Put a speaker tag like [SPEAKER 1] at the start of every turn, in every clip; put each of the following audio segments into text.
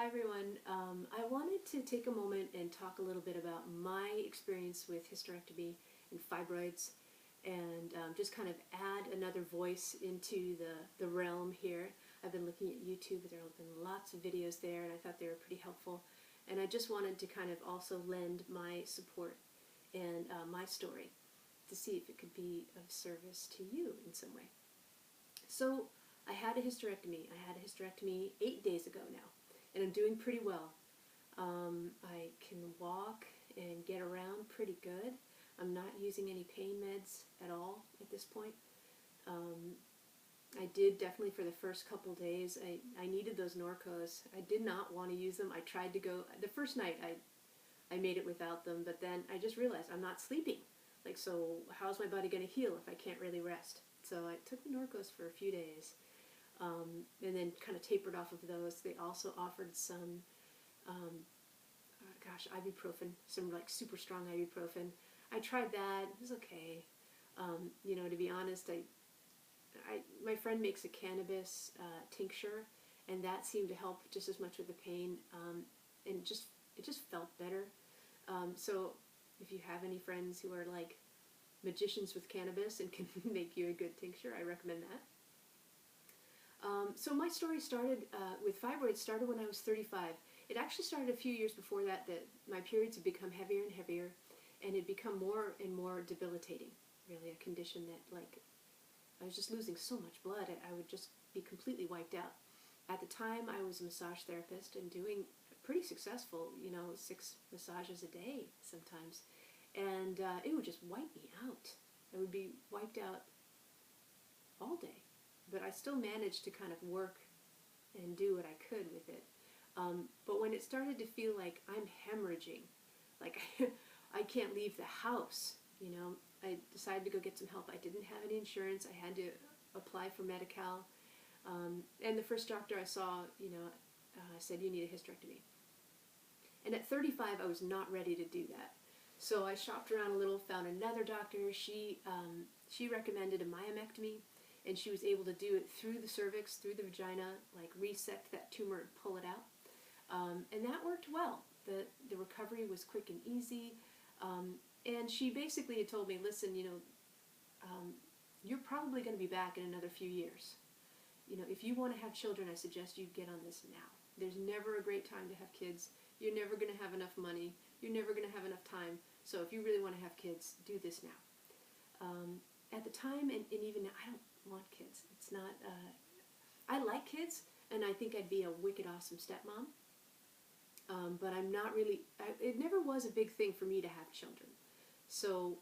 [SPEAKER 1] Hi everyone. I wanted to take a moment and talk a little bit about my experience with hysterectomy and fibroids and just kind of add another voice into the realm here. I've been looking at YouTube. There have been lots of videos there and I thought they were pretty helpful. And I just wanted to kind of also lend my support and my story to see if it could be of service to you in some way. So I had a hysterectomy. I had a hysterectomy 8 days ago now. And I'm doing pretty well. I can walk and get around pretty good. I'm not using any pain meds at all at this point. I did definitely for the first couple days. I needed those Norcos. I did not want to use them. I tried to go, the first night I made it without them, but then I just realized I'm not sleeping. Like, so how's my body going to heal if I can't really rest? So I took the Norcos for a few days. And then kind of tapered off of those. They also offered some, ibuprofen, some like super strong ibuprofen. I tried that. It was okay. To be honest, my friend makes a cannabis tincture, and that seemed to help just as much with the pain, and it just felt better. So if you have any friends who are like magicians with cannabis and can make you a good tincture, I recommend that. So my story started with fibroids started when I was 35. It actually started a few years before that my periods had become heavier and heavier, and it had become more and more debilitating, really, a condition that, like, I was just losing so much blood, I would just be completely wiped out. At the time, I was a massage therapist and doing pretty successful, 6 massages a day sometimes, and it would just wipe me out. I would be wiped out all day. But I still managed to kind of work and do what I could with it. But when it started to feel like I'm hemorrhaging, like I can't leave the house, I decided to go get some help. I didn't have any insurance. I had to apply for Medi-Cal. And the first doctor I saw, said, you need a hysterectomy. And at 35, I was not ready to do that. So I shopped around a little, found another doctor. She recommended a myomectomy. And she was able to do it through the cervix, through the vagina, like resect that tumor and pull it out. And that worked well. The recovery was quick and easy. And she basically had told me, listen, you're probably going to be back in another few years. If you want to have children, I suggest you get on this now. There's never a great time to have kids. You're never going to have enough money. You're never going to have enough time. So if you really want to have kids, do this now. At the time, and even now, I don't want kids. It's not, I like kids, and I think I'd be a wicked awesome stepmom, but I'm not really, it never was a big thing for me to have children, so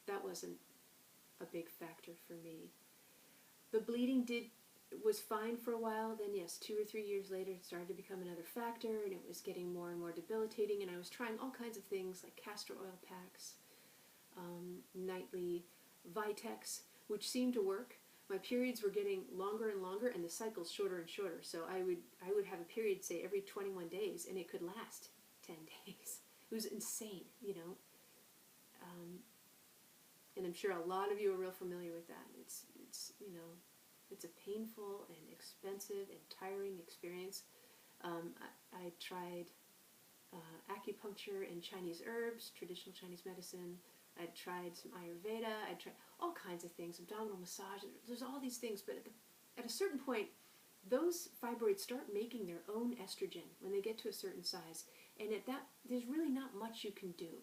[SPEAKER 1] that wasn't a big factor for me. The bleeding was fine for a while, then yes, 2 or 3 years later it started to become another factor, and it was getting more and more debilitating, and I was trying all kinds of things like castor oil packs, nightly Vitex, which seemed to work. My periods were getting longer and longer and the cycles shorter and shorter. So I would have a period, say, every 21 days, and it could last 10 days. It was insane, and I'm sure a lot of you are real familiar with that. It's a painful and expensive and tiring experience. I tried acupuncture and Chinese herbs, traditional Chinese medicine. I tried some Ayurveda, I tried all kinds of things, abdominal massage, there's all these things, but at a certain point, those fibroids start making their own estrogen when they get to a certain size, and at that, there's really not much you can do.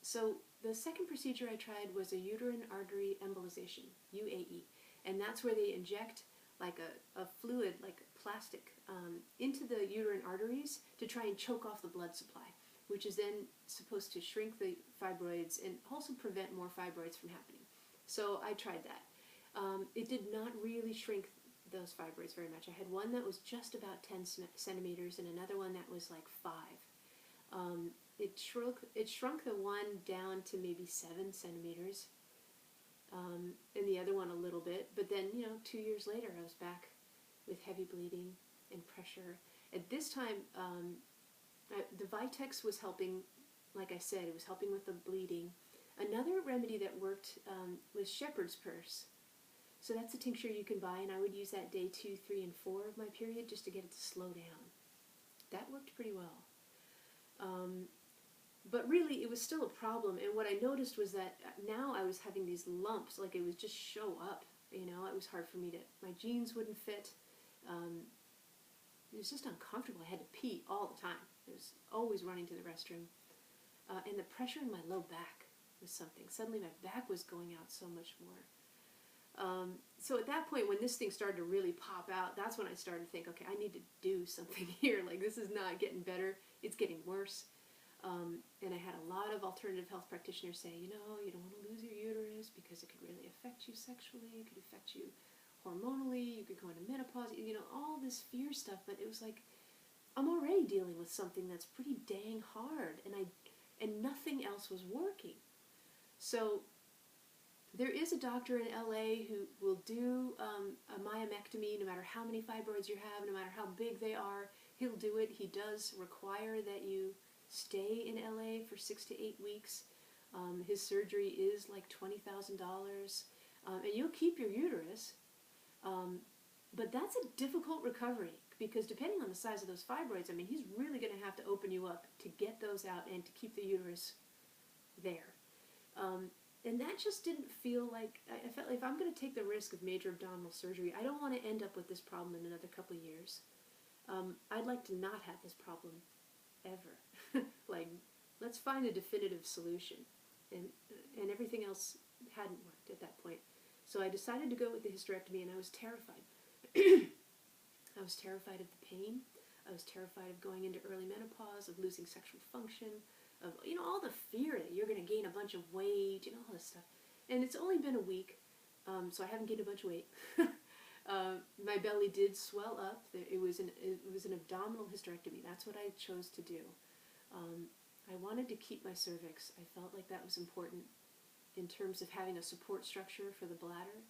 [SPEAKER 1] So the second procedure I tried was a uterine artery embolization, UAE, and that's where they inject like a fluid, like plastic, into the uterine arteries to try and choke off the blood supply, which is then supposed to shrink the fibroids and also prevent more fibroids from happening. So I tried that. It did not really shrink those fibroids very much. I had one that was just about 10 centimeters and another one that was like 5. It shrunk the one down to maybe 7 centimeters, and the other one a little bit. But then, 2 years later, I was back with heavy bleeding and pressure. At this time, the Vitex was helping, like I said, it was helping with the bleeding. Another remedy that worked was shepherd's purse. So that's a tincture you can buy, and I would use that day 2, 3, and 4 of my period just to get it to slow down. That worked pretty well. But really, it was still a problem, and what I noticed was that now I was having these lumps, like it would just show up, you know. It was hard for me to, my jeans wouldn't fit. It was just uncomfortable. I had to pee all the time. I was always running to the restroom. And the pressure in my low back was something. Suddenly my back was going out so much more. So at that point, when this thing started to really pop out, that's when I started to think, okay, I need to do something here. Like, this is not getting better. It's getting worse. And I had a lot of alternative health practitioners say, you know, you don't want to lose your uterus because it could really affect you sexually. It could affect you hormonally. You could go into menopause. You know, all this fear stuff. But it was like, I'm already dealing with something that's pretty dang hard. And nothing else was working. So there is a doctor in LA who will do a myomectomy no matter how many fibroids you have, no matter how big they are. He'll do it. He does require that you stay in LA for 6 to 8 weeks. His surgery is like $20,000. And you'll keep your uterus. But that's a difficult recovery because depending on the size of those fibroids, I mean, he's really going to have to open you up to get those out and to keep the uterus there. And that just didn't feel like, I felt like if I'm going to take the risk of major abdominal surgery, I don't want to end up with this problem in another couple of years. I'd like to not have this problem ever. Like, let's find a definitive solution. And everything else hadn't worked at that point. So I decided to go with the hysterectomy, and I was terrified. I was terrified of the pain. I was terrified of going into early menopause, of losing sexual function, of, you know, all the fear that you're going to gain a bunch of weight, you know, all this stuff. And it's only been a week, so I haven't gained a bunch of weight. My belly did swell up. It was an abdominal hysterectomy. That's what I chose to do. I wanted to keep my cervix. I felt like that was important in terms of having a support structure for the bladder,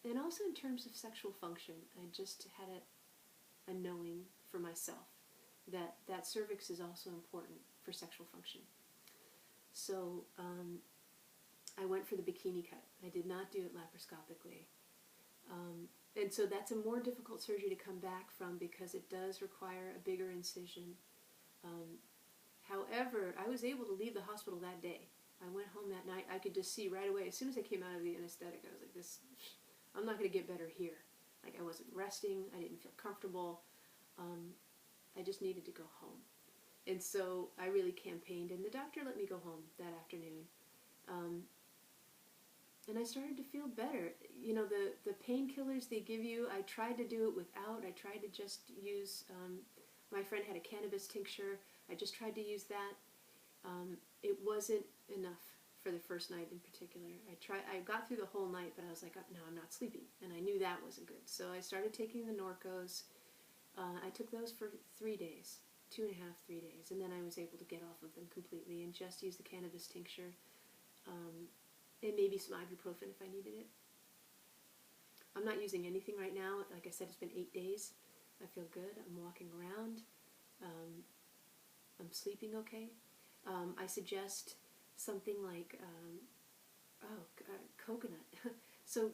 [SPEAKER 1] and also in terms of sexual function. I just had a knowing for myself that that cervix is also important for sexual function. So I went for the bikini cut. I did not do it laparoscopically. And so that's a more difficult surgery to come back from because it does require a bigger incision. However, I was able to leave the hospital that day. I went home that night. I could just see right away, as soon as I came out of the anesthetic, I was like, I'm not going to get better here. Like, I wasn't resting. I didn't feel comfortable. I just needed to go home. And so I really campaigned, and the doctor let me go home that afternoon. And I started to feel better. You know, the painkillers they give you, I tried to do it without. I tried to just use, my friend had a cannabis tincture. I just tried to use that. It wasn't enough for the first night in particular. I got through the whole night, but I was like, no, I'm not sleeping. And I knew that wasn't good. So I started taking the Norcos. I took those for 3 days, 2.5, 3 days. And then I was able to get off of them completely and just use the cannabis tincture. And maybe some ibuprofen if I needed it. I'm not using anything right now. Like I said, it's been 8 days. I feel good. I'm walking around. I'm sleeping okay. I suggest something like coconut. So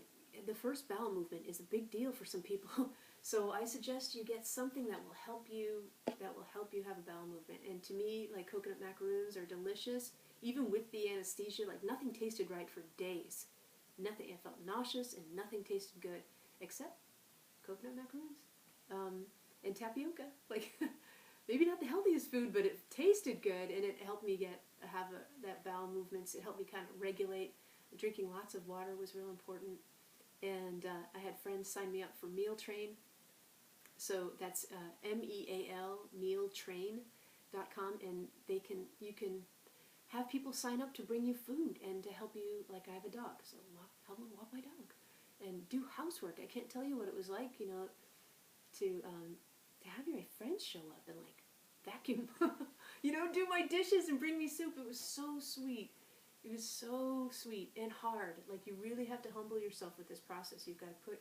[SPEAKER 1] the first bowel movement is a big deal for some people. So I suggest you get something that will help you have a bowel movement. And to me, like, coconut macaroons are delicious. Even with the anesthesia, like, nothing tasted right for days. Nothing. I felt nauseous and nothing tasted good except coconut macaroons and tapioca. Like, maybe not the healthiest food, but it tasted good, and it helped me have that bowel movements. It helped me kind of regulate. Drinking lots of water was real important. And I had friends sign me up for Meal Train. So that's MEAL, mealtrain.com, and you can have people sign up to bring you food and to help you. Like, I have a dog, so help me walk my dog and do housework. I can't tell you what it was like, you know, to have your friends show up and, like, vacuum, you know, do my dishes and bring me soup. It was so sweet. It was so sweet and hard. Like, you really have to humble yourself with this process. You've got to put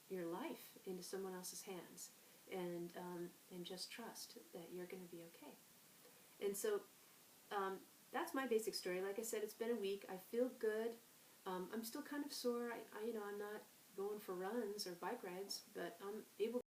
[SPEAKER 1] your life into someone else's hands and just trust that you're going to be okay. And so that's my basic story. Like I said, it's been a week. I feel good. I'm still kind of sore. I'm not going for runs or bike rides, but I'm able